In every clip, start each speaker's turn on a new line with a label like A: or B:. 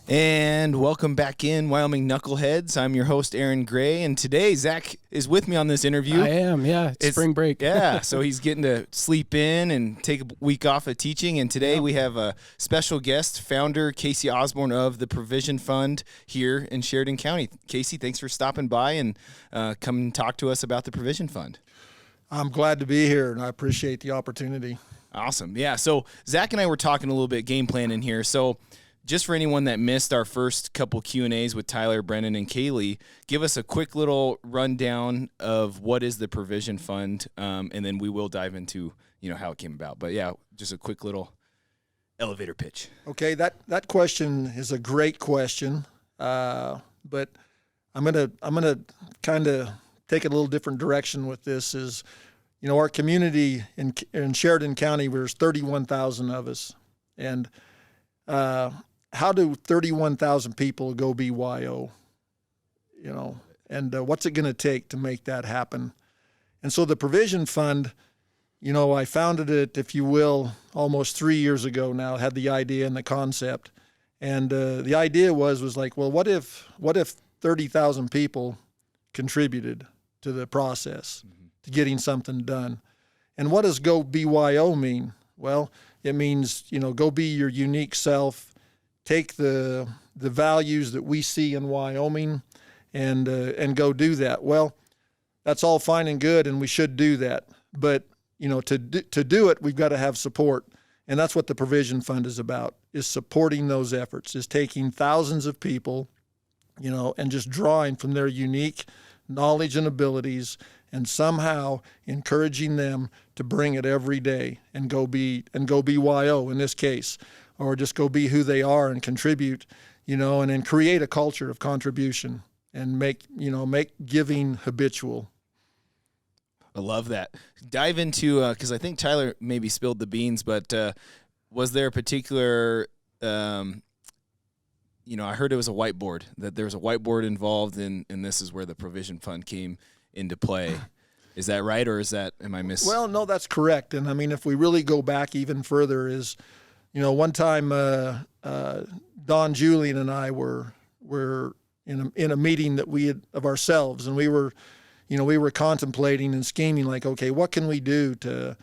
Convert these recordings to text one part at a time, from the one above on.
A: And welcome back in, Wyoming Knuckleheads. I'm your host, Aaron Gray, and today Zach is with me on this interview.
B: I am, yeah. It's spring break.
A: Yeah, so he's getting to sleep in and take a week off of teaching. And today we have a special guest, founder Casey Osborn of the Provision Fund here in Sheridan County. Casey, thanks for stopping by and come and talk to us about the Provision Fund.
C: I'm glad to be here, and I appreciate the opportunity.
A: Awesome. Yeah, so Zach and I were talking a little bit game plan in here. So just for anyone that missed our first couple Q&As with Tyler, Brennan, and Kaylee, give us a quick little rundown of what is the Provision Fund, and then we will dive into how it came about. But yeah, just a quick little elevator pitch.
C: Okay, that question is a great question, but I'm gonna kind of take it a little different direction with this. Is our community in Sheridan County, there's 31,000 of us, and how do 31,000 people go BYO? And what's it going to take to make that happen? And so the Provision Fund, I founded it, if you will, almost 3 years ago now. Had the idea and the concept, and the idea was like, well, what if 30,000 people contributed to the process, to getting something done? And what does go BYO mean? Well, it means go be your unique self. Take the values that we see in Wyoming and go do that. Well, that's all fine and good, and we should do that. But to do it, we've got to have support, and that's what the Provision Fund is about: is supporting those efforts, is taking thousands of people, and just drawing from their unique knowledge and abilities, and somehow encouraging them to bring it every day and go BYO in this case. Or just go be who they are and contribute, and then create a culture of contribution and make giving habitual.
A: I love that. Dive into, because I think Tyler maybe spilled the beans, but was there a particular, I heard it was a whiteboard, that there was a whiteboard involved and this is where the Provision Fund came into play. Is that right, or am I missing?
C: Well, no, that's correct. And I mean, if we really go back even further one time, Don Julian and I were in a meeting that we had of ourselves, and we were contemplating and scheming like, okay, what can we do to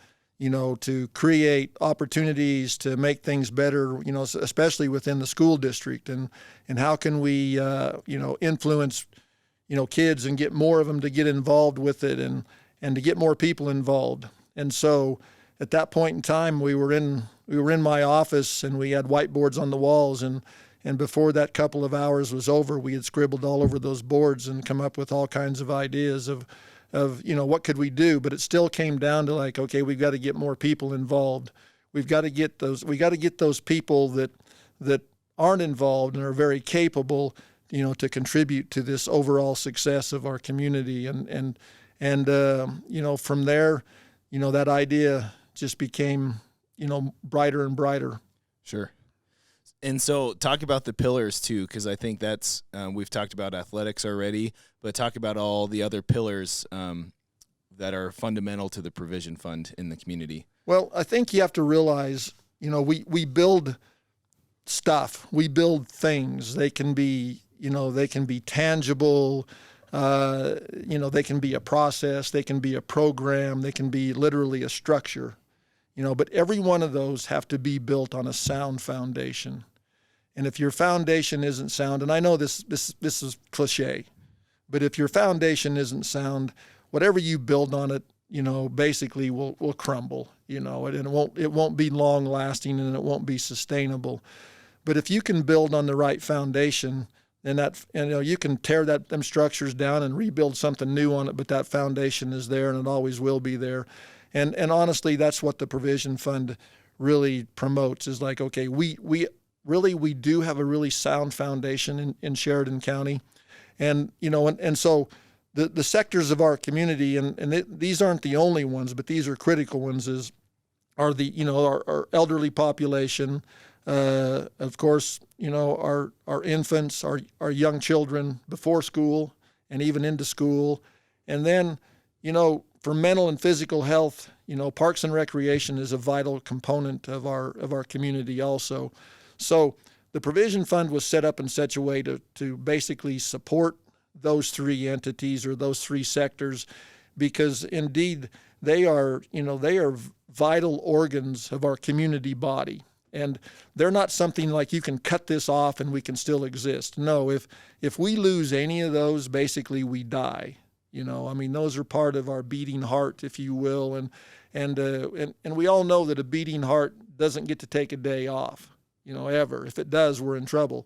C: create opportunities to make things better, especially within the school district, and how can we, influence, kids and get more of them to get involved with it and to get more people involved. And so at that point in time, we were in my office, and we had whiteboards on the walls, and before that couple of hours was over, we had scribbled all over those boards and come up with all kinds of ideas of what could we do. But it still came down to like, okay, we've got to get more people involved. We got to get those people that aren't involved and are very capable, to contribute to this overall success of our community. And from there, that idea just became brighter and brighter.
A: Sure. And so talk about the pillars too, because I think that's, we've talked about athletics already, but talk about all the other pillars that are fundamental to the Provision Fund in the community.
C: Well, I think you have to realize, we build stuff, we build things. They can be, tangible, they can be a process, they can be a program, they can be literally a structure. But every one of those have to be built on a sound foundation. And if your foundation isn't sound, and I know this is cliche, but if your foundation isn't sound, whatever you build on it, basically will crumble, and it won't be long lasting, and it won't be sustainable. But if you can build on the right foundation, then you can tear them structures down and rebuild something new on it, but that foundation is there, and it always will be there. And honestly, that's what the Provision Fund really promotes, is like, okay, we do have a really sound foundation in Sheridan County. And, and so the sectors of our community, and these aren't the only ones, but these are critical ones, are our elderly population, of course, our infants, our young children before school and even into school. And then, for mental and physical health, parks and recreation is a vital component of our community also. So the provision fund was set up in such a way to basically support those three entities or those three sectors, because indeed they are vital organs of our community body. And they're not something like you can cut this off and we can still exist. No, if we lose any of those, basically we die. Those are part of our beating heart, if you will. And we all know that a beating heart doesn't get to take a day off, ever. If it does, we're in trouble.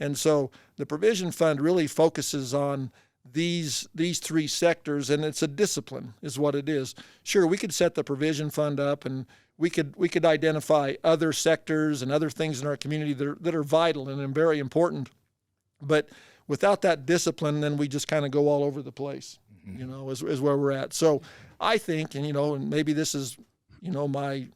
C: And so the provision fund really focuses on these three sectors, and it's a discipline is what it is. Sure, we could set the provision fund up and we could identify other sectors and other things in our community that are vital and very important. But without that discipline, then we just kind of go all over the place, is where we're at. So I think, and maybe this is, my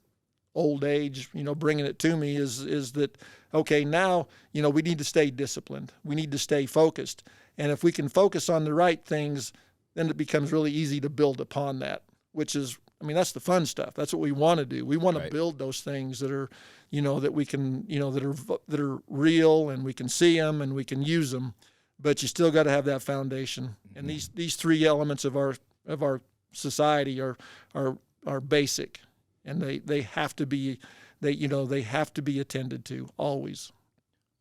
C: old age, bringing it to me is that, okay, now, we need to stay disciplined. We need to stay focused. And if we can focus on the right things, then it becomes really easy to build upon that, which is, that's the fun stuff. That's what we want to do. We want to build those things that are, that we can, that are real, and we can see them and we can use them. But you still got to have that foundation. And these three elements of our society are basic, and they have to be attended to always.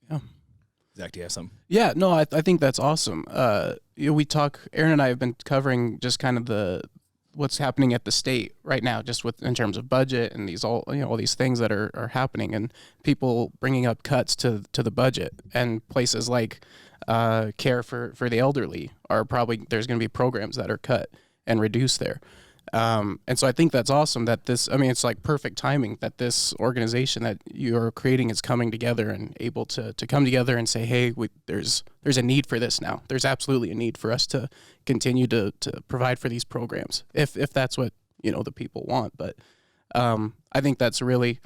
A: Yeah. Zach, do you have something?
B: Yeah, no, I think that's awesome. Aaron and I have been covering just kind of what's happening at the state right now, just in terms of budget and all these things that are happening, and people bringing up cuts to the budget, and places like care for the elderly are probably, there's going to be programs that are cut and reduced there. And so I think that's awesome that it's like perfect timing that this organization that you're creating is coming together and able to come together and say, hey, there's a need for this now. There's absolutely a need for us to continue to provide for these programs if that's what, the people want. But I think that's a really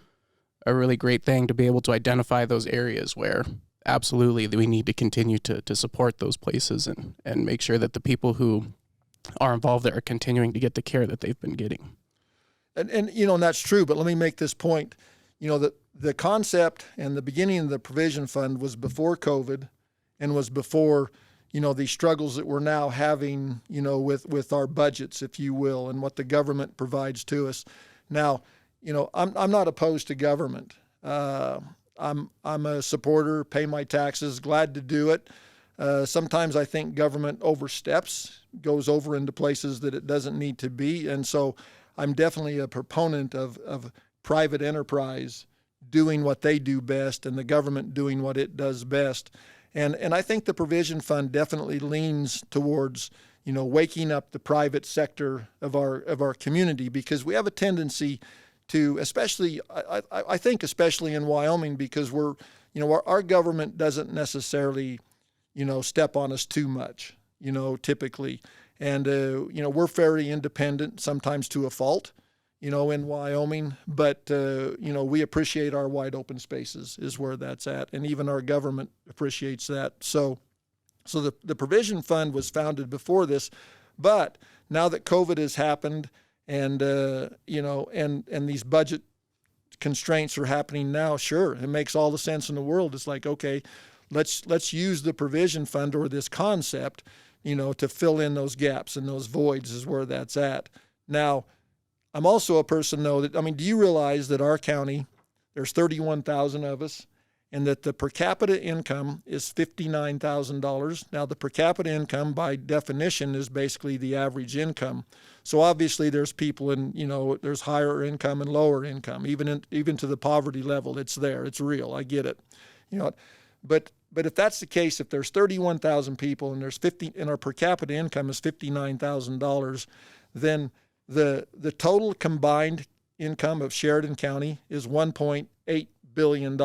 B: great thing to be able to identify those areas where absolutely we need to continue to support those places and make sure that the people who are involved there are continuing to get the care that they've been getting.
C: And that's true, but let me make this point. The concept and the beginning of the provision fund was before COVID and was before, these struggles that we're now having, with our budgets, if you will, and what the government provides to us. Now, I'm not opposed to government. I'm a supporter, pay my taxes, glad to do it. Sometimes I think government oversteps, goes over into places that it doesn't need to be. And so I'm definitely a proponent of private enterprise doing what they do best and the government doing what it does best. And I think the provision fund definitely leans towards, waking up the private sector of our community, because we have a tendency to, especially in Wyoming, because our government doesn't necessarily step on us too much, typically. And, we're very independent, sometimes to a fault, in Wyoming. But, we appreciate our wide open spaces is where that's at. And even our government appreciates that. So the provision fund was founded before this. But now that COVID has happened and, and these budget constraints are happening now, sure, it makes all the sense in the world. It's like, okay, let's use the provision fund or this concept, to fill in those gaps and those voids is where that's at. Now, I'm also a person, though, do you realize that our county, there's 31,000 of us, and that the per capita income is $59,000. Now, the per capita income, by definition, is basically the average income. So obviously there's people there's higher income and lower income, even to the poverty level. It's there. It's real. I get it. But if that's the case, if there's 31,000 people and and our per capita income is $59,000, then the total combined income of Sheridan County is $1.8 billion.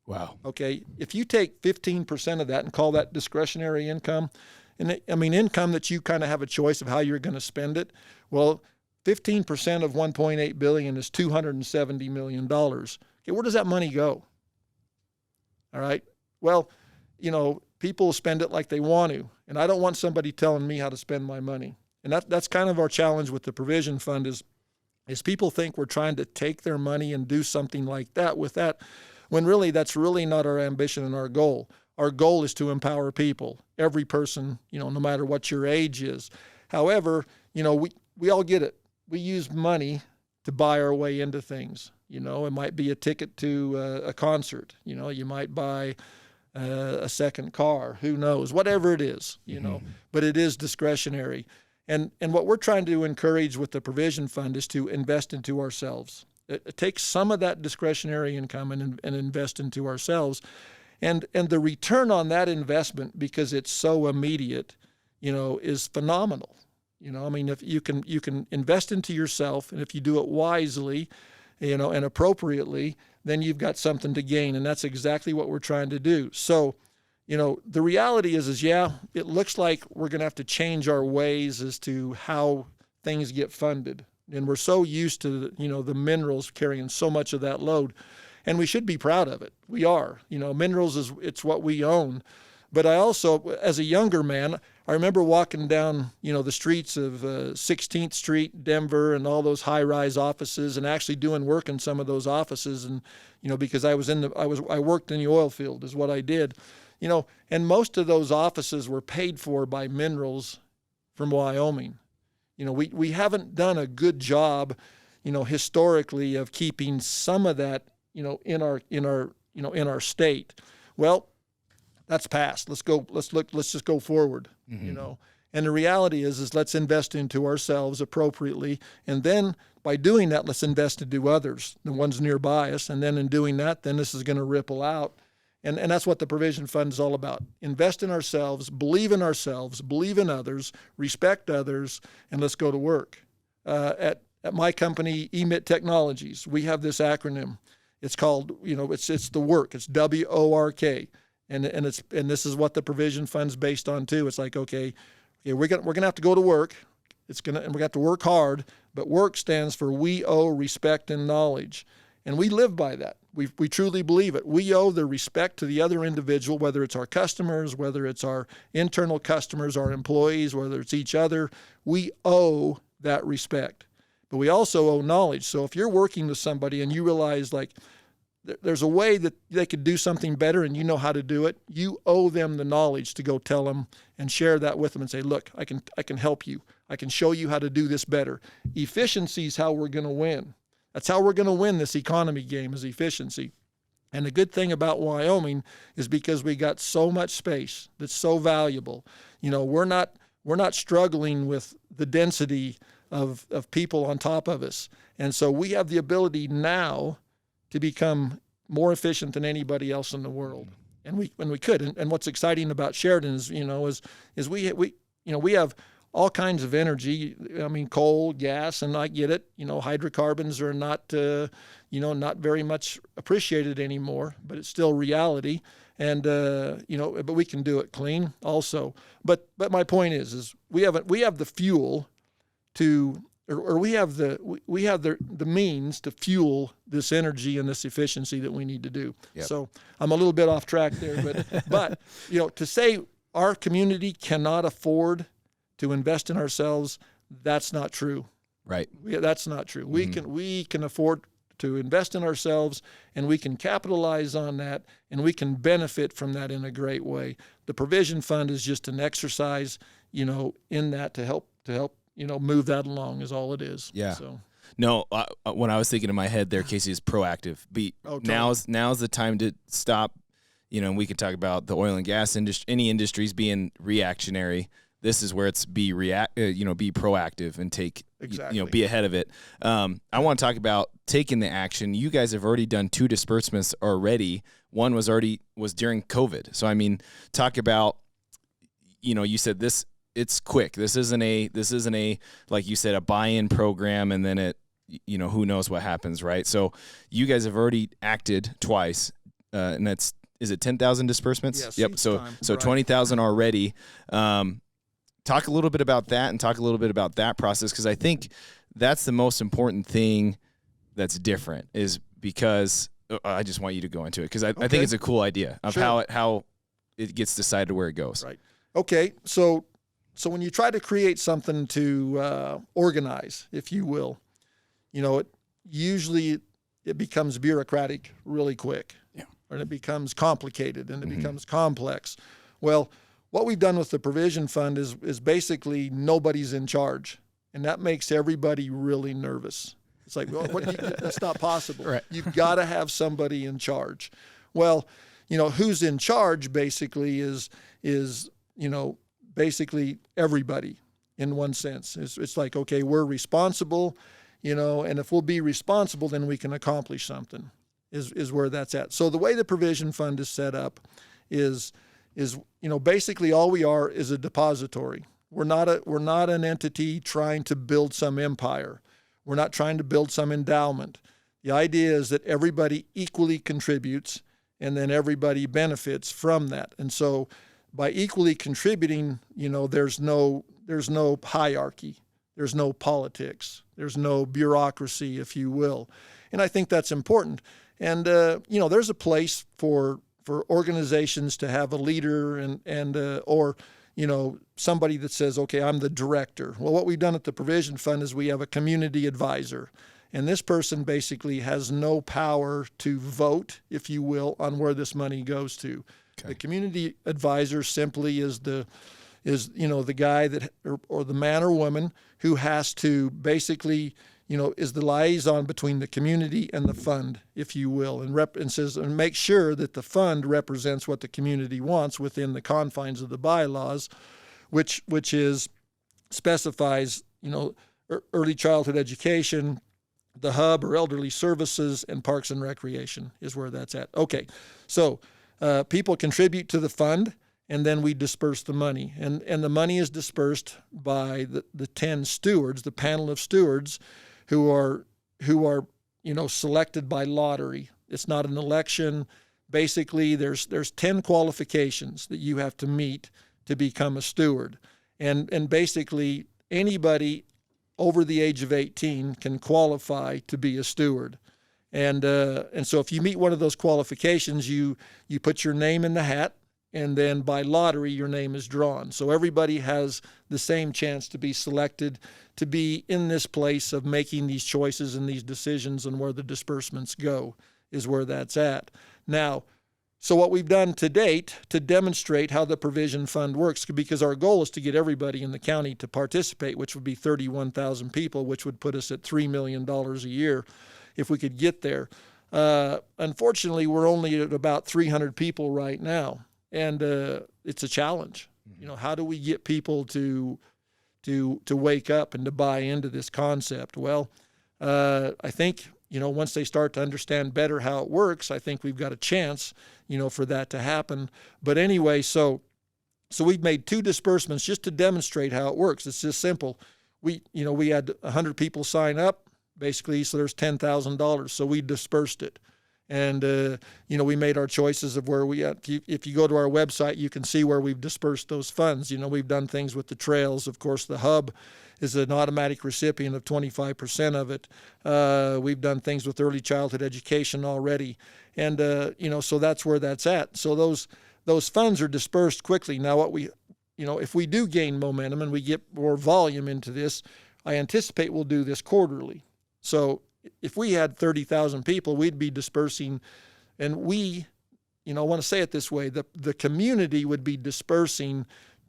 A: Wow.
C: Okay. If you take 15% of that and call that discretionary income, income that you kind of have a choice of how you're going to spend it. Well, 15% of $1.8 billion is $270 million. Okay. Where does that money go? All right. Well, people spend it like they want to, and I don't want somebody telling me how to spend my money. And that's kind of our challenge with the provision fund is people think we're trying to take their money and do something like that with that. when really that's really not our ambition and our goal. Our goal is to empower people, every person, no matter what your age is. However, we all get it. We use money to buy our way into things. It might be a ticket to a concert. You might buy a second car. Who knows? Whatever it is, but it is discretionary. And what we're trying to encourage with the Provision Fund is to invest into ourselves. It takes some of that discretionary income and invest into ourselves. And the return on that investment, because it's so immediate, is phenomenal. If you can invest into yourself, and if you do it wisely, and appropriately, then you've got something to gain. And that's exactly what we're trying to do. So, the reality is it looks like we're going to have to change our ways as to how things get funded. And we're so used to, the minerals carrying so much of that load. And we should be proud of it. We are. Minerals it's what we own. But I also, as a younger man, I remember walking down, the streets of 16th Street, Denver, and all those high-rise offices, and actually doing work in some of those offices. And because I worked in the oil field, is what I did. And most of those offices were paid for by minerals from Wyoming. We haven't done a good job, historically, of keeping some of that, in our state. Well, that's past. Let's just go forward, And the reality is let's invest into ourselves appropriately. And then by doing that, let's invest into others, the ones nearby us. And then in doing that, then this is going to ripple out. And that's what the Provision Fund is all about. Invest in ourselves, believe in others, respect others, and let's go to work. At my company, Emit Technologies, we have this acronym. It's called, it's the work. It's WORK. And this is what the Provision Fund's based on too. It's like, okay, we're gonna have to go to work. And we're gonna have to work hard. But work stands for we owe respect and knowledge, and we live by that. We truly believe it. We owe the respect to the other individual, whether it's our customers, whether it's our internal customers, our employees, whether it's each other. We owe that respect, but we also owe knowledge. So if you're working with somebody and you realize there's a way that they could do something better and you know how to do it, you owe them the knowledge to go tell them and share that with them and say, look, I can help you. I can show you how to do this better. Efficiency is how we're going to win. That's how we're going to win this economy game, is efficiency. And the good thing about Wyoming is because we got so much space that's so valuable. We're not struggling with the density of people on top of us. And so we have the ability now to become more efficient than anybody else in the world. And we could. And what's exciting about Sheridan is we have all kinds of energy. Coal, gas, and I get it. Hydrocarbons are not very much appreciated anymore, but it's still reality. And but we can do it clean also. But my point is we have the fuel to, or we have the means to fuel this energy and this efficiency that we need to do. Yep. So I'm a little bit off track there, but to say our community cannot afford to invest in ourselves, that's not true.
A: Right.
C: That's not true. We can afford to invest in ourselves, and we can capitalize on that, and we can benefit from that in a great way. The Provision Fund is just an exercise, in that to help move that along is all it is.
A: Yeah.
C: So.
A: No, when I was thinking in my head there, Casey, is proactive. Totally. Now's the time to stop. We could talk about the oil and gas industry, any industries being reactionary. This is where it's be proactive and take, be ahead of it. I want to talk about taking the action. You guys have already done 2 disbursements already. One was during COVID. So, talk about, you said this, it's quick. This isn't a, like you said, a buy-in program, and then it, who knows what happens, right? So you guys have already acted twice, and is it 10,000 disbursements?
C: Yes.
A: Yep. So 20,000 already. Talk a little bit about that, and talk a little bit about that process, because I think that's the most important thing that's different, is because I just want you to go into it, because I think it's a cool idea of how it gets decided where it goes.
C: Right. Okay. So when you try to create something to organize, if you will, it usually it becomes bureaucratic really quick.
B: Yeah.
C: And it becomes complicated and it becomes complex. Well, what we've done with the provision fund is basically nobody's in charge. And that makes everybody really nervous. It's like, well, that's not possible.
B: Right.
C: You've got to have somebody in charge. Well, who's in charge basically is basically everybody in one sense. It's like, okay, we're responsible, and if we'll be responsible, then we can accomplish something is where that's at. So the way the provision fund is set up is basically all we are is a depository. We're not an entity trying to build some empire. We're not trying to build some endowment. The idea is that everybody equally contributes and then everybody benefits from that. And so by equally contributing, there's no hierarchy. There's no politics. There's no bureaucracy, if you will. And I think that's important. And, there's a place for organizations to have a leader or somebody that says, okay, I'm the director. Well, what we've done at the Provision Fund is we have a community advisor. And this person basically has no power to vote, if you will, on where this money goes to. Okay. The community advisor simply is the guy that or the man or woman who has to basically is the liaison between the community and the fund, if you will, and make sure that the fund represents what the community wants within the confines of the bylaws, which specifies early childhood education, the hub or elderly services, and parks and recreation is where that's at. Okay, so people contribute to the fund, and then we disperse the money, and the money is dispersed by the 10 stewards, the panel of stewards, who are selected by lottery. It's not an election. Basically, there's 10 qualifications that you have to meet to become a steward, and basically anybody over the age of 18 can qualify to be a steward. And so if you meet one of those qualifications, you put your name in the hat, and then by lottery, your name is drawn. So everybody has the same chance to be selected to be in this place of making these choices and these decisions and where the disbursements go is where that's at. Now, so what we've done to date to demonstrate how the provision fund works, because our goal is to get everybody in the county to participate, which would be 31,000 people, which would put us at $3 million a year if we could get there. Unfortunately, we're only at about 300 people right now. And it's a challenge. How do we get people to wake up and to buy into this concept? Well, I think once they start to understand better how it works, I think we've got a chance for that to happen. But anyway, so we've made 2 disbursements just to demonstrate how it works. It's just simple. We had 100 people sign up basically, so there's $10,000. So we dispersed it. And, we made our choices of where we at. If you go to our website, you can see where we've dispersed those funds. We've done things with the trails. Of course, the hub is an automatic recipient of 25% of it. We've done things with early childhood education already. And, so that's where that's at. So those funds are dispersed quickly. Now, if we do gain momentum and we get more volume into this, I anticipate we'll do this quarterly. So if we had 30,000 people, we'd be dispersing, and I want to say it this way, the community would be dispersing,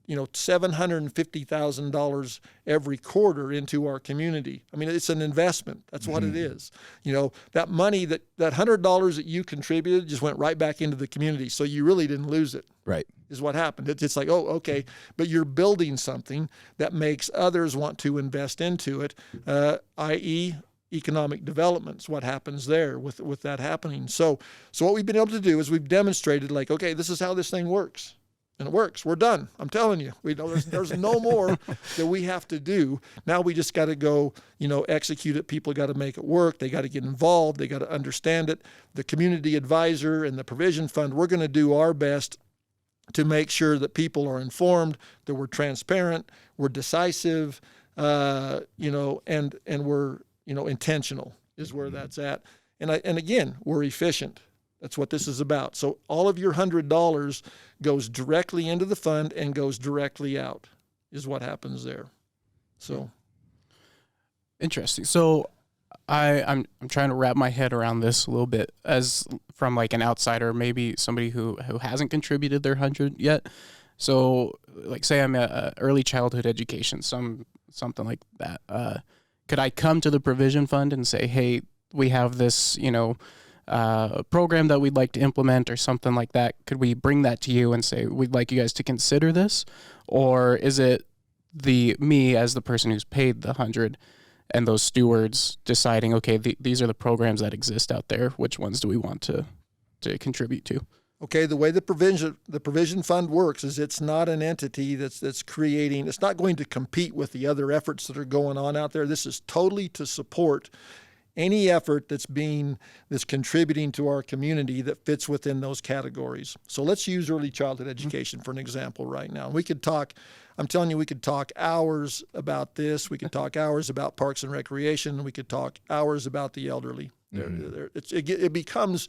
C: $750,000 every quarter into our community. I mean, it's an investment. That's what it is. That money, that $100 that you contributed just went right back into the community. So you really didn't lose it.
A: Right.
C: Is what happened. It's like, oh, okay, but you're building something that makes others want to invest into it, i.e., economic development is what happens there with that happening. So what we've been able to do is we've demonstrated, like, okay, this is how this thing works. And it works. We're done. I'm telling you. There's no more that we have to do. Now we just got to go, execute it. People got to make it work. They got to get involved. They got to understand it. The community advisor and the provision fund, we're going to do our best to make sure that people are informed, that we're transparent, we're decisive, and we're intentional is where that's at. And again, we're efficient. That's what this is about. So all of your $100 goes directly into the fund and goes directly out is what happens there. So
B: interesting. So I'm trying to wrap my head around this a little bit as from like an outsider, maybe somebody who hasn't contributed their 100 yet. So like say I'm a early childhood education, something like that. Could I come to the provision fund and say, hey, we have this, program that we'd like to implement or something like that? Could we bring that to you and say, we'd like you guys to consider this? Or is it me as the person who's paid the 100 and those stewards deciding, okay, these are the programs that exist out there. Which ones do we want to contribute to?
C: Okay, the way the provision fund works is it's not an entity that's creating. It's not going to compete with the other efforts that are going on out there. This is totally to support any effort that's contributing to our community that fits within those categories. So let's use early childhood education for an example right now. We could talk. I'm telling you, we could talk hours about this. We could talk hours about parks and recreation. We could talk hours about the elderly. It becomes.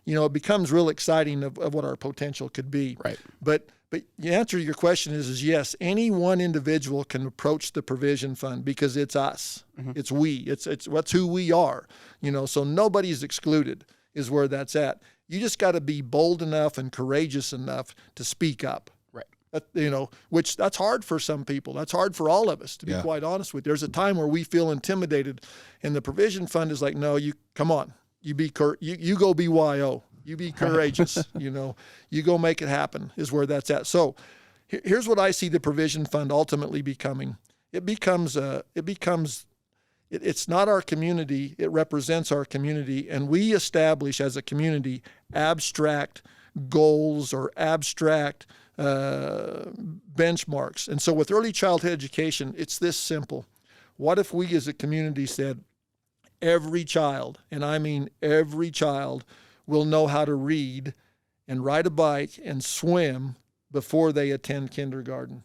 C: It becomes real exciting of what our potential could be.
B: Right.
C: But the answer to your question is yes, any one individual can approach the provision fund because it's us. Mm-hmm. It's we. It's what's who we are. So nobody's excluded is where that's at. You just got to be bold enough and courageous enough to speak up.
B: Right.
C: Which that's hard for some people. That's hard for all of us, to be quite honest with you. There's a time where we feel intimidated, and the provision fund is like, no, you come on. You go BYO. You be courageous. You go make it happen is where that's at. So here's what I see the provision fund ultimately becoming. It's not our community. It represents our community. And we establish as a community abstract goals or abstract benchmarks. And so with early childhood education, it's this simple. What if we as a community said, every child, and I mean every child, will know how to read and ride a bike and swim before they attend kindergarten.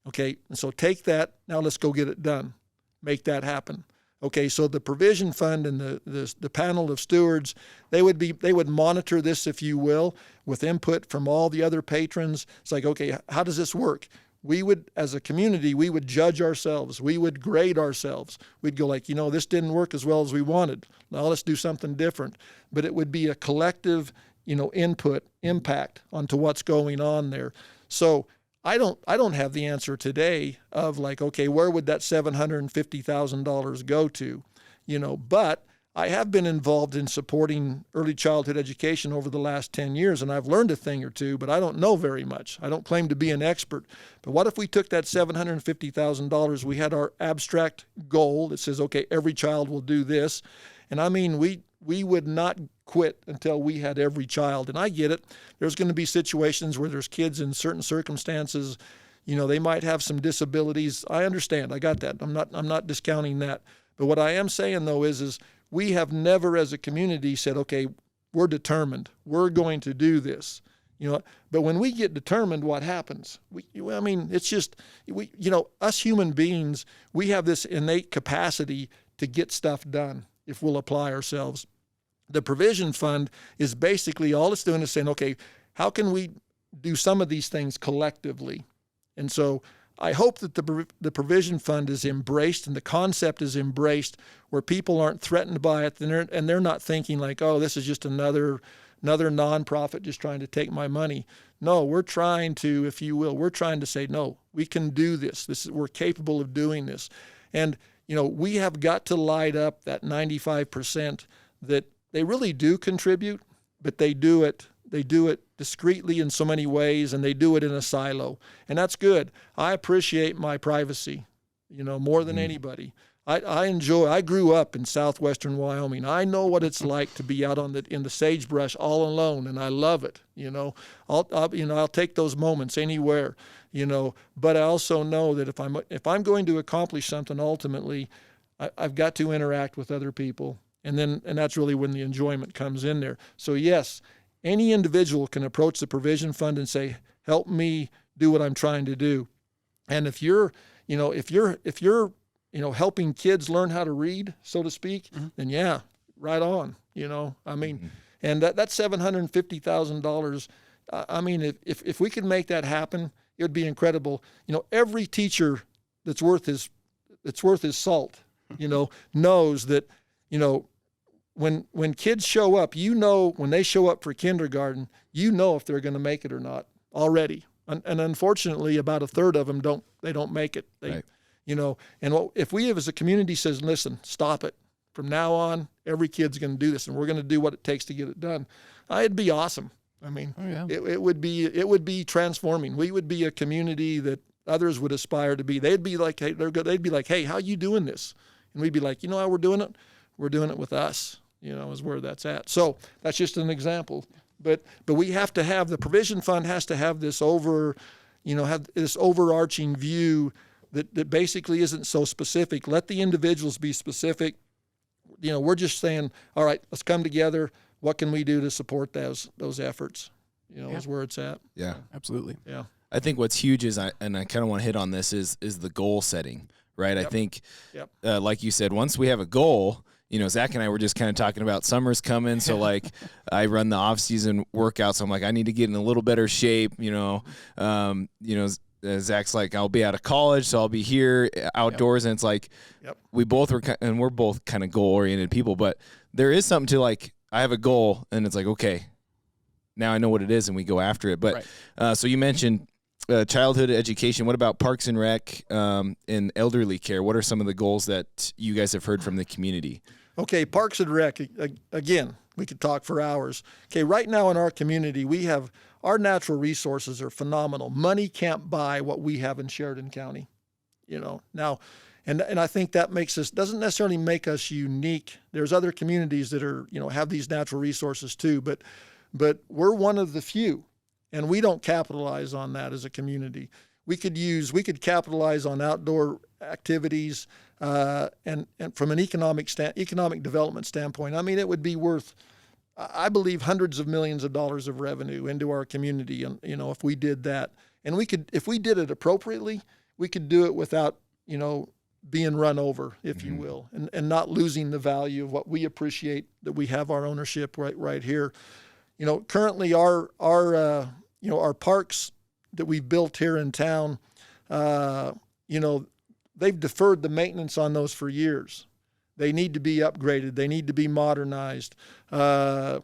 C: Okay, and so take that. Now let's go get it done. Make that happen. Okay, so the provision fund and the panel of stewards, they would monitor this, if you will, with input from all the other patrons. It's like, okay, how does this work? We would, as a community, we would judge ourselves. We would grade ourselves. We'd go like, this didn't work as well as we wanted. Now let's do something different. But it would be a collective, input, impact onto what's going on there. So I don't have the answer today of like, okay, where would that $750,000 go to? But I have been involved in supporting early childhood education over the last 10 years, and I've learned a thing or two, but I don't know very much. I don't claim to be an expert. But what if we took that $750,000, we had our abstract goal that says, okay, every child will do this. And I mean, we would not quit until we had every child. And I get it. There's going to be situations where there's kids in certain circumstances, they might have some disabilities. I understand. I got that. I'm not discounting that. But what I am saying, though, is we have never as a community said, okay, we're determined. We're going to do this. But when we get determined, what happens? It's just, us human beings, we have this innate capacity to get stuff done if we'll apply ourselves. The provision fund is basically all it's doing is saying, okay, how can we do some of these things collectively? And so I hope that the provision fund is embraced and the concept is embraced where people aren't threatened by it and they're not thinking like, oh, this is just another nonprofit just trying to take my money. No, we're trying to, if you will, we're trying to say, no, we can do this. We're capable of doing this. And, we have got to light up that 95% that they really do contribute, but they do it discreetly in so many ways, and they do it in a silo. And that's good. I appreciate my privacy, more than anybody. I grew up in southwestern Wyoming. I know what it's like to be out in the sagebrush all alone, and I love it. I'll take those moments anywhere. But I also know that if I'm going to accomplish something ultimately, I've got to interact with other people, and that's really when the enjoyment comes in there. So yes, any individual can approach the provision fund and say, "Help me do what I'm trying to do." And if you're helping kids learn how to read, so to speak, then yeah, right on. And that $750,000. If we could make that happen, it would be incredible. Every teacher that's worth his salt, knows that when kids show up, when they show up for kindergarten, if they're going to make it or not already. And unfortunately, about a third of them don't make it.
A: Right.
C: If we as a community says, listen, stop it. From now on, every kid's going to do this, and we're going to do what it takes to get it done. It'd be awesome. I mean, it would be transforming. We would be a community that others would aspire to be. They'd be like, hey, how you doing this? And we'd be like, how we're doing it? We're doing it with us, is where that's at. So that's just an example. But we have to have, the provision fund has to have this have this overarching view that basically isn't so specific. Let the individuals be specific. We're just saying, all right, let's come together. What can we do to support those efforts? Is where it's at.
A: Yeah,
B: absolutely.
C: Yeah.
A: I think what's huge is, and I kind of want to hit on this, is the goal setting, right?
C: Yep.
A: I think,
C: Yep.
A: Like you said, once we have a goal, Zach and I were just kind of talking about summer's coming. So like I run the off season workouts. I'm like, I need to get in a little better shape, Zach's like, I'll be out of college, so I'll be here outdoors. Yep. And it's like, we're both kind of goal oriented people, but there is something to like, I have a goal and it's like, okay, now I know what it is and we go after it. But, so you mentioned childhood education. What about Parks and Rec and elderly care? What are some of the goals that you guys have heard from the community?
C: Okay, Parks and Rec, again, we could talk for hours. Okay, right now in our community, our natural resources are phenomenal. Money can't buy what we have in Sheridan County, Now, and I think that doesn't necessarily make us unique. There's other communities that are, have these natural resources too, but we're one of the few, and we don't capitalize on that as a community. We could capitalize on outdoor activities, and from an economic development standpoint. I mean, it would be worth, I believe, hundreds of millions of dollars of revenue into our community, and if we did that, and if we did it appropriately, we could do it without being run over, if you will, and not losing the value of what we appreciate, that we have our ownership right here. Currently our parks that we've built here in town, they've deferred the maintenance on those for years. They need to be upgraded. They need to be modernized, and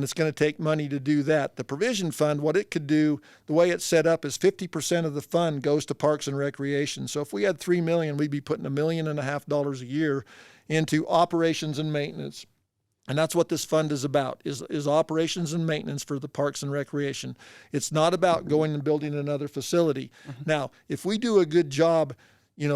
C: it's going to take money to do that. The provision fund, what it could do, the way it's set up is 50% of the fund goes to Parks and Recreation. So if we had $3 million, we'd be putting $1.5 million a year into operations and maintenance. And that's what this fund is about, is operations and maintenance for the Parks and Recreation. It's not about going and building another facility. Mm-hmm. Now, if we do a good job,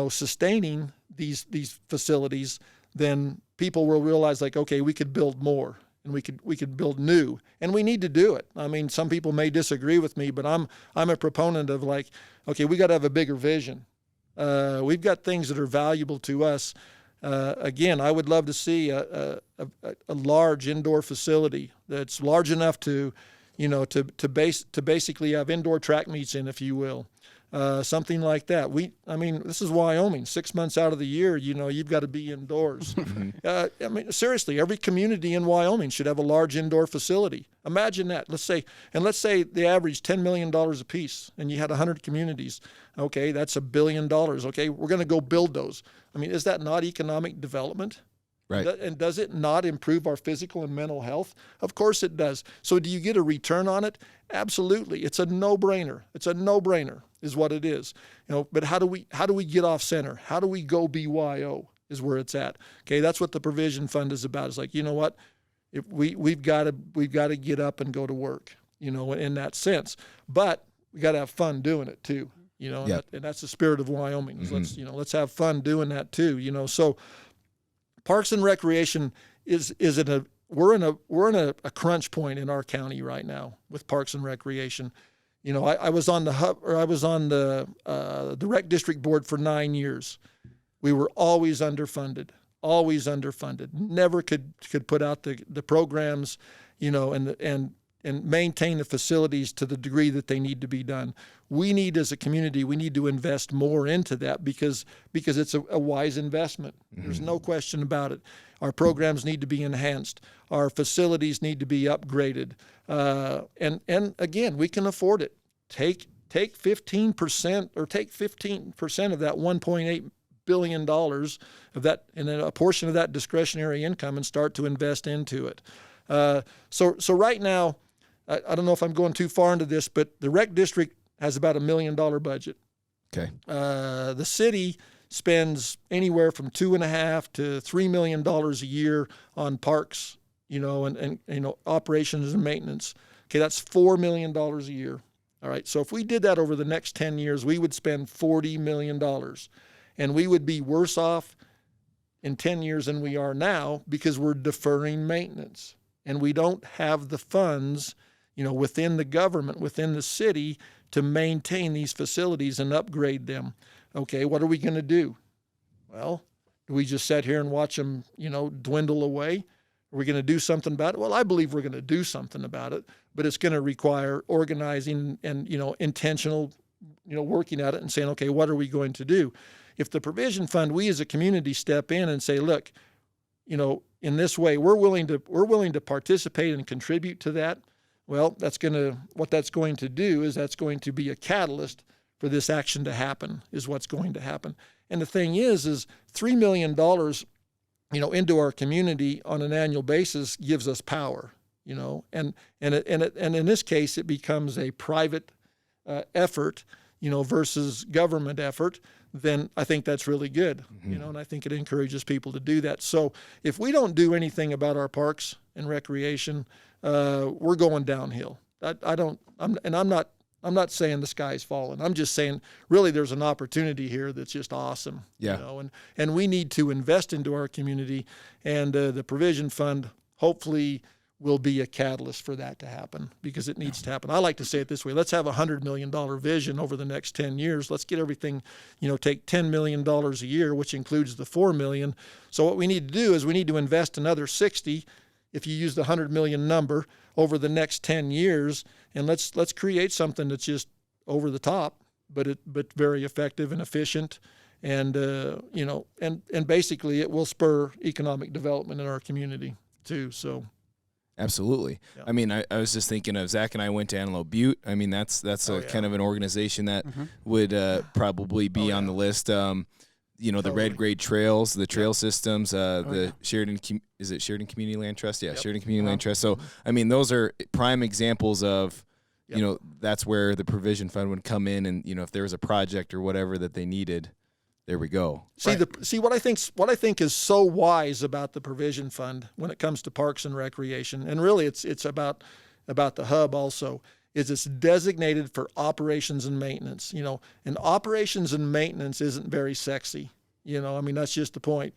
C: sustaining these facilities, then people will realize, like, okay, we could build more and we could build new, and we need to do it. I mean, some people may disagree with me, but I'm a proponent of, like, okay, we got to have a bigger vision. We've got things that are valuable to us. Again, I would love to see a large indoor facility that's large enough to basically have indoor track meets in, if you will, something like that. This is Wyoming. 6 months out of the year, you've got to be indoors. Seriously, every community in Wyoming should have a large indoor facility. Imagine that. Let's say they average $10 million a piece, and you had 100 communities. Okay, that's $1 billion. Okay, we're going to go build those. Is that not economic development?
A: Right.
C: And does it not improve our physical and mental health? Of course it does. So do you get a return on it? Absolutely. It's a no-brainer. It's a no-brainer is what it is. But how do we get off center? How do we go BYO is where it's at. Okay, that's what the provision fund is about. It's like, what? If we've got to get up and go to work, in that sense. But we got to have fun doing it too. And that's the spirit of Wyoming. Mm-hmm. Let's have fun doing that too. So Parks and Recreation we're in a crunch point in our county right now with Parks and Recreation. I was on the rec district board for 9 years. We were always underfunded. Never could put out the programs, and maintain the facilities to the degree that they need to be done. We need, as a community, to invest more into that because it's a wise investment. Mm-hmm. There's no question about it. Our programs need to be enhanced. Our facilities need to be upgraded. And again, we can afford it. Take 15% or take 15% of that $1.8 billion of that, and then a portion of that discretionary income, and start to invest into it. So right now, I don't know if I'm going too far into this, but the rec district has about $1 million budget.
A: Okay.
C: The city spends anywhere from $2.5 to $3 million a year on parks, and operations and maintenance. Okay, that's $4 million a year. All right, so if we did that over the next 10 years, we would spend $40 million, and we would be worse off in 10 years than we are now because we're deferring maintenance, and we don't have the funds, within the government, within the city, to maintain these facilities and upgrade them. Okay, what are we going to do? Well, do we just sit here and watch them, dwindle away? Are we going to do something about it? Well, I believe we're going to do something about it, but it's going to require organizing and, intentional, working at it and saying, okay, what are we going to do? If the provision fund, we as a community step in and say, look, in this way, we're willing to participate and contribute to that. Well, what that's going to do is that's going to be a catalyst for this action to happen, is what's going to happen. And the thing is $3 million, into our community on an annual basis gives us power, and in this case, it becomes a private effort, versus government effort. Then I think that's really good, and I think it encourages people to do that. So if we don't do anything about our parks and recreation, we're going downhill. I'm not saying the sky's falling. I'm just saying really there's an opportunity here that's just awesome.
A: Yeah.
C: And we need to invest into our community, and the provision fund hopefully will be a catalyst for that to happen, because it needs to happen. I like to say it this way: let's have $100 million vision over the next 10 years. Let's get everything, take $10 million a year, which includes the $4 million. So what we need to do is we need to invest another 60, if you use the 100 million number, over the next 10 years, and let's create something that's just over the top, but very effective and efficient, and and basically it will spur economic development in our community too. So.
A: Absolutely. Yeah. I mean, I was just thinking of Zach and I went to Antelope Butte. I mean, that's kind of an organization that would probably be on the list. The Red Grade Trails, the trail systems, the Sheridan, is it Sheridan Community Land Trust? Yeah, Sheridan Community Land Trust. So, I mean, those are prime examples of, that's where the provision fund would come in, and, if there was a project or whatever that they needed, there we go.
C: See what I think is so wise about the provision fund when it comes to parks and recreation, and really it's about the hub also, is it's designated for operations and maintenance. And operations and maintenance isn't very sexy. That's just the point.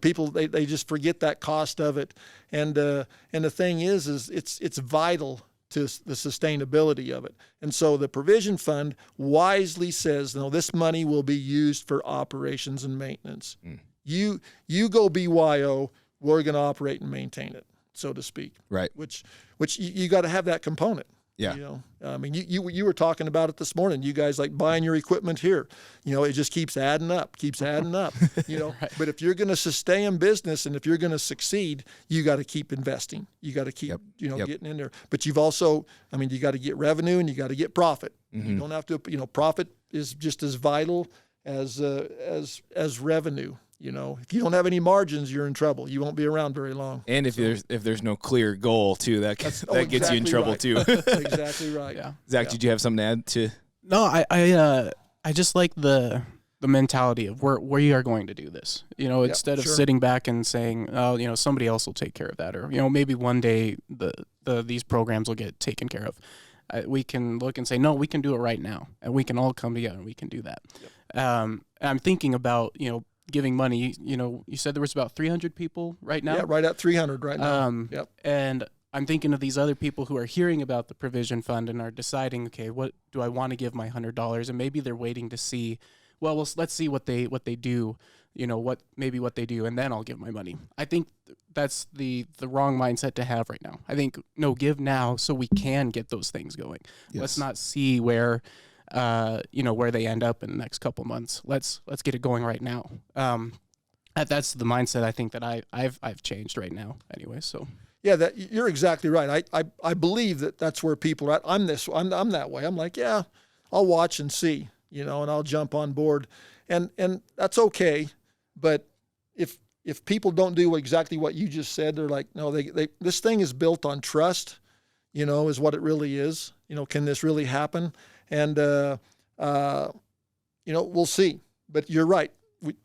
C: People they just forget that cost of it, and the thing is it's vital to the sustainability of it. And so the provision fund wisely says, this money will be used for operations and maintenance. You go BYO, we're going to operate and maintain it, so to speak.
A: Right.
C: Which you got to have that component.
A: Yeah.
C: I mean, you were talking about it this morning. You guys like buying your equipment here. It just keeps adding up. Right. But if you're going to sustain business and if you're going to succeed, you got to keep investing. You got to keep, getting in there. But you've also, you got to get revenue and you got to get profit. You don't have to, profit is just as vital as revenue. If you don't have any margins, you're in trouble. You won't be around very long.
A: And if there's no clear goal too, that gets you in trouble
C: right.
A: too.
C: Exactly right.
B: Yeah.
A: Zach, did you have something to add to?
B: No, I just like the mentality of where you are going to do this. Instead of sitting back and saying, oh, somebody else will take care of that, or maybe one day these programs will get taken care of. We can look and say, no, we can do it right now, and we can all come together and we can do that. Yep. I'm thinking about giving money. You said there was about 300 people right now?
C: Yeah, right at 300 right now. Yep.
B: And I'm thinking of these other people who are hearing about the provision fund and are deciding, okay, what do I want to give my $100? And maybe they're waiting to see, well, let's see what they do, what they do, and then I'll give my money. I think that's the wrong mindset to have right now. I think, no, give now so we can get those things going. Yes. Let's not see where they end up in the next couple months. Let's get it going right now. That's the mindset I think that I've changed right now anyway. So
C: yeah, you're exactly right. I believe that's where people are at. I'm that way. I'm like, yeah, I'll watch and see, and I'll jump on board. and that's okay. But if people don't do exactly what you just said, they're like, no, they this thing is built on trust, is what it really is. Can this really happen? And we'll see. But you're right.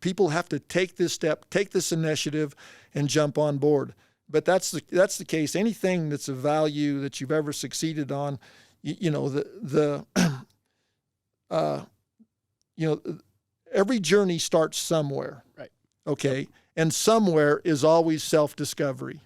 C: People have to take this step, take this initiative, and jump on board. But that's the case. Anything that's of value that you've ever succeeded on, every journey starts somewhere.
B: Right.
C: Okay. Yep. And somewhere is always self-discovery.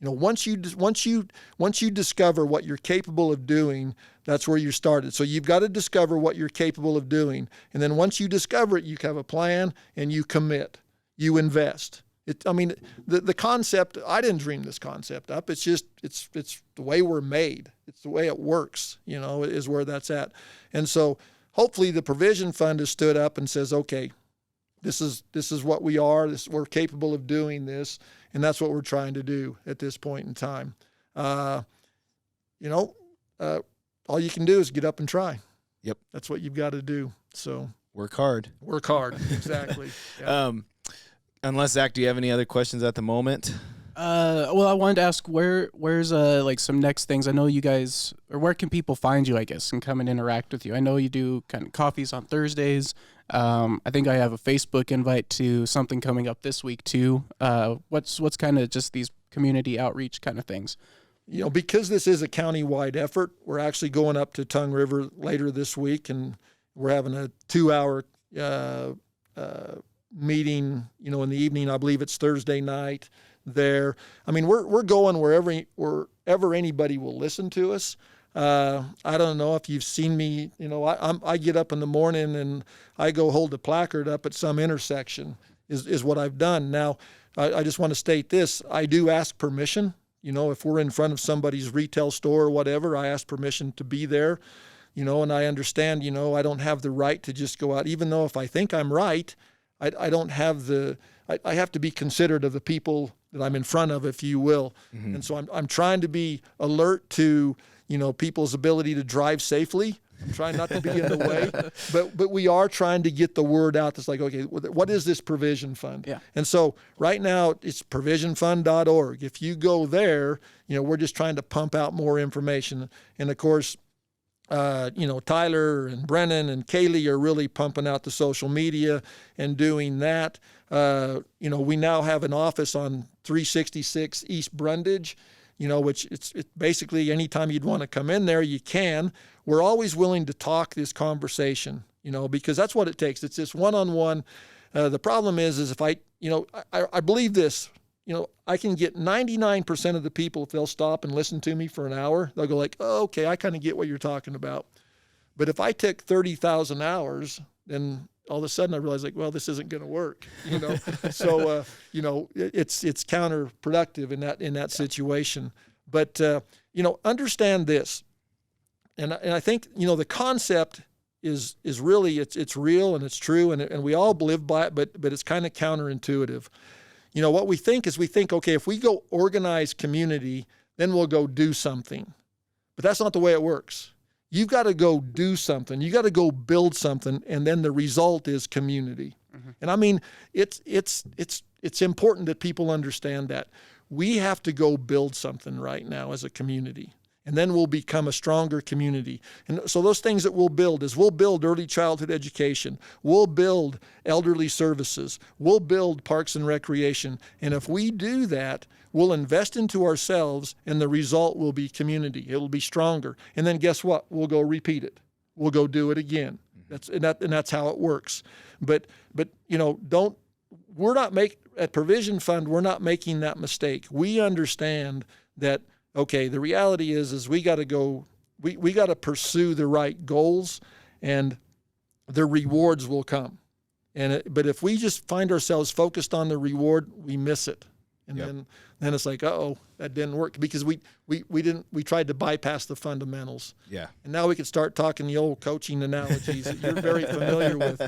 C: Once you discover what you're capable of doing, that's where you started. So you've got to discover what you're capable of doing, and then once you discover it, you have a plan and you commit, you invest. The concept. I didn't dream this concept up. It's just it's the way we're made. It's the way it works. Is where that's at, and so hopefully the provision fund has stood up and says, okay, this is what we are. We're capable of doing this. And that's what we're trying to do at this point in time. All you can do is get up and try.
A: Yep.
C: That's what you've got to do. So
A: work hard.
C: Work hard. Exactly. Yeah.
A: Unless, Zach, do you have any other questions at the moment?
B: Well, I wanted to ask where's like some next things. I know you guys, or where can people find you, I guess, and come and interact with you? I know you do kind of coffees on Thursdays. I think I have a Facebook invite to something coming up this week too. What's kind of just these community outreach kind of things?
C: Because this is a county-wide effort, we're actually going up to Tongue River later this week, and we're having a 2-hour meeting, in the evening. I believe it's Thursday night there. We're going wherever anybody will listen to us. I don't know if you've seen me, I get up in the morning and I go hold a placard up at some intersection is what I've done. Now, I just want to state this. I do ask permission. If we're in front of somebody's retail store or whatever, I ask permission to be there, and I understand, I don't have the right to just go out, even though if I think I'm right, I don't have I have to be considerate of the people that I'm in front of, if you will. Mm-hmm. And so I'm trying to be alert to, people's ability to drive safely. I'm trying not to be in the way, but we are trying to get the word out. That's like, okay, what is this provision fund?
B: Yeah.
C: And so right now it's provisionfund.org. If you go there, we're just trying to pump out more information. And of course, Tyler and Brennan and Kaylee are really pumping out the social media and doing that. We now have an office on 366 East Brundage, which it's basically anytime you'd want to come in there, you can. We're always willing to talk this conversation, because that's what it takes. It's this one-on-one. The problem is if I believe this, I can get 99% of the people, if they'll stop and listen to me for an hour, they'll go like, oh, okay, I kind of get what you're talking about. But if I took 30,000 hours, then all of a sudden I realize like, well, this isn't going to work, So, it's counterproductive in that situation. But, understand this. And I think, the concept is really, it's real and it's true and we all live by it, but it's kind of counterintuitive. What we think is okay, if we go organize community, then we'll go do something. But that's not the way it works. You've got to go do something. You got to go build something, and then the result is community. Mm-hmm. And it's important that people understand that. We have to go build something right now as a community. And then we'll become a stronger community. And so those things that we'll build is we'll build early childhood education. We'll build elderly services. We'll build parks and recreation. And if we do that, we'll invest into ourselves, and the result will be community. It'll be stronger. And then guess what? We'll go repeat it. We'll go do it again. That's how it works. But at Provision Fund, we're not making that mistake. We understand that, okay, the reality is we got to go, we got to pursue the right goals, and the rewards will come. But if we just find ourselves focused on the reward, we miss it. And yep. then it's like, uh-oh, that didn't work because we tried to bypass the fundamentals.
A: Yeah.
C: And now we can start talking the old coaching analogies that you're very familiar with.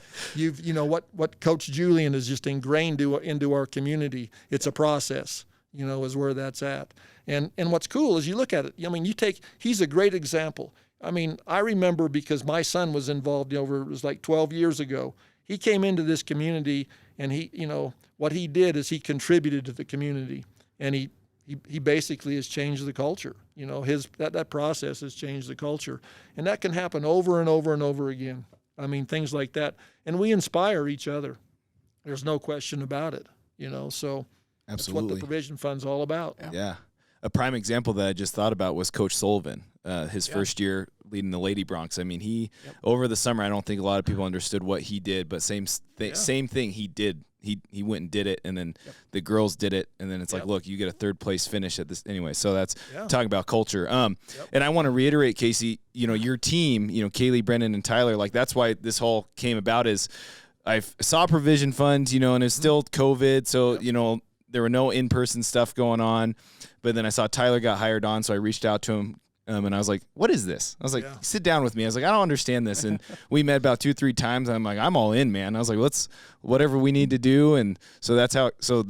C: What Coach Julian has just ingrained into our community. It's a process, is where that's at. And what's cool is you look at it. He's a great example. I remember because my son was involved it was like 12 years ago. He came into this community, and what he did is he contributed to the community, and he basically has changed the culture. That process has changed the culture, and that can happen over and over and over again. I mean, things like that, and we inspire each other. There's no question about it. So that's what the Provision Fund's all about.
A: Yeah. A prime example that I just thought about was Coach Sullivan, his first year leading the Lady Broncs. I mean, over the summer, I don't think a lot of people understood what he did, but same thing he did. He went and did it, and then the girls did it, and then it's like, look, you get a third place finish at this anyway. So that's talking about culture. And I want to reiterate, Casey, your team, Kaylee, Brendan, and Tyler, like that's why this whole came about. Is I saw Provision Fund, and it's still COVID, so there were no in-person stuff going on. But then I saw Tyler got hired on, so I reached out to him, and I was like, what is this? I was like, sit down with me. I was like, I don't understand this. And we met about 2-3 times, and I'm like, I'm all in, man. I was like, let's whatever we need to do. And so that's how – so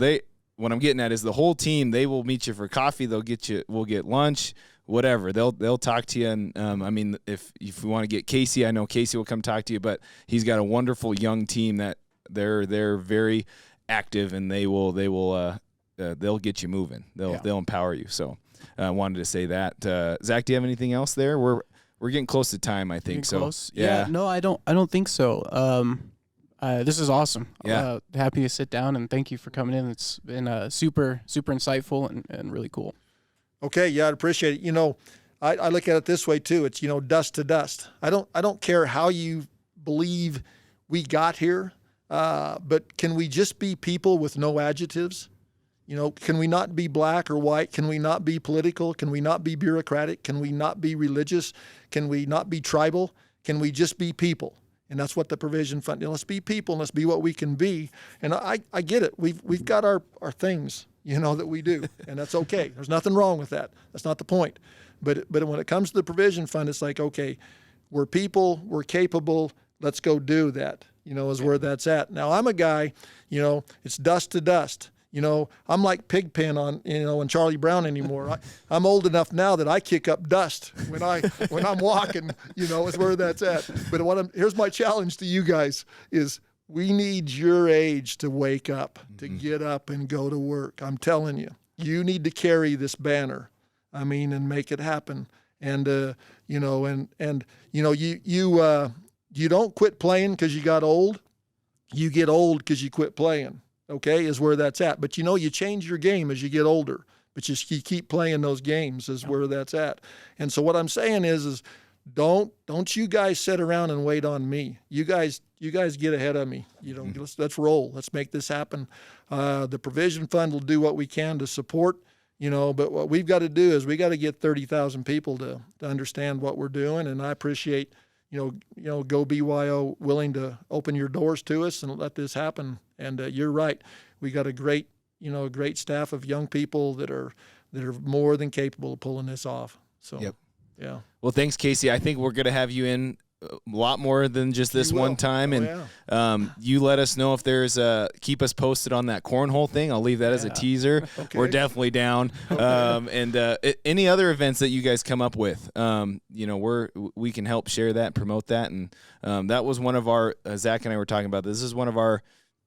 A: what I'm getting at is the whole team, they will meet you for coffee. We'll get lunch, whatever. They'll talk to you. And, I mean, if we want to get Casey, I know Casey will come talk to you. But he's got a wonderful young team that they're very active, and they'll get you moving. They'll empower you. So I wanted to say that. Zach, do you have anything else there? We're getting close to time, I think. So
B: close? Yeah. No, I don't think so. This is awesome.
A: Yeah.
B: Happy to sit down, and thank you for coming in. It's been super insightful and really cool.
C: Okay. Yeah, I'd appreciate it. I look at it this way too. It's, dust to dust. I don't care how you believe we got here, but can we just be people with no adjectives? Can we not be black or white? Can we not be political? Can we not be bureaucratic? Can we not be religious? Can we not be tribal? Can we just be people? And that's what the Provision Fund. Let's be people, and let's be what we can be. And I get it. We've got our things, that we do, and that's okay. There's nothing wrong with that. That's not the point. But when it comes to the Provision Fund, it's like, okay, we're people, we're capable. Let's go do that. Is where that's at. Now I'm a guy. It's dust to dust. I'm like Pigpen on Charlie Brown anymore. I'm old enough now that I kick up dust when I'm walking. Is where that's at. But here's my challenge to you guys: is we need your age to wake up, to get up and go to work. I'm telling you, you need to carry this banner. And make it happen. And you don't quit playing because you got old. You get old because you quit playing. Okay, is where that's at. But you change your game as you get older, but you keep playing those games is where that's at. And so what I'm saying is don't you guys sit around and wait on me. You guys get ahead of me. Let's roll. Let's make this happen. The Provision Fund will do what we can to support. But what we've got to do is we got to get 30,000 people to understand what we're doing. And I appreciate Go BYO willing to open your doors to us and let this happen. And you're right. We got a great staff of young people that are more than capable of pulling this off. So, yeah.
A: Well, thanks, Casey. I think we're going to have you in a lot more than just this one time. You let us know if there's keep us posted on that cornhole thing. I'll leave that as a teaser. Okay. We're definitely down. Okay. Any other events that you guys come up with, we can help share that, promote that. And that was one of our, Zach and I were talking about, this is one of our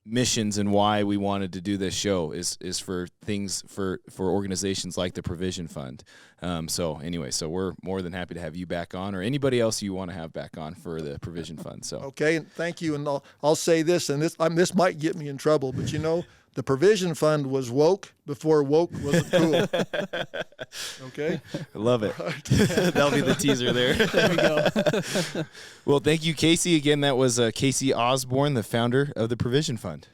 A: missions and why we wanted to do this show is for things for organizations like the Provision Fund. So we're more than happy to have you back on, or anybody else you want to have back on for the Provision Fund. So
C: okay, and thank you. And I'll say this, and this might get me in trouble, but the Provision Fund was woke before woke wasn't cool. Okay?
A: I love it. Right. That'll be the teaser there.
B: There we go.
A: Well, thank you, Casey. Again, that was Casey Osborn, the founder of the Provision Fund.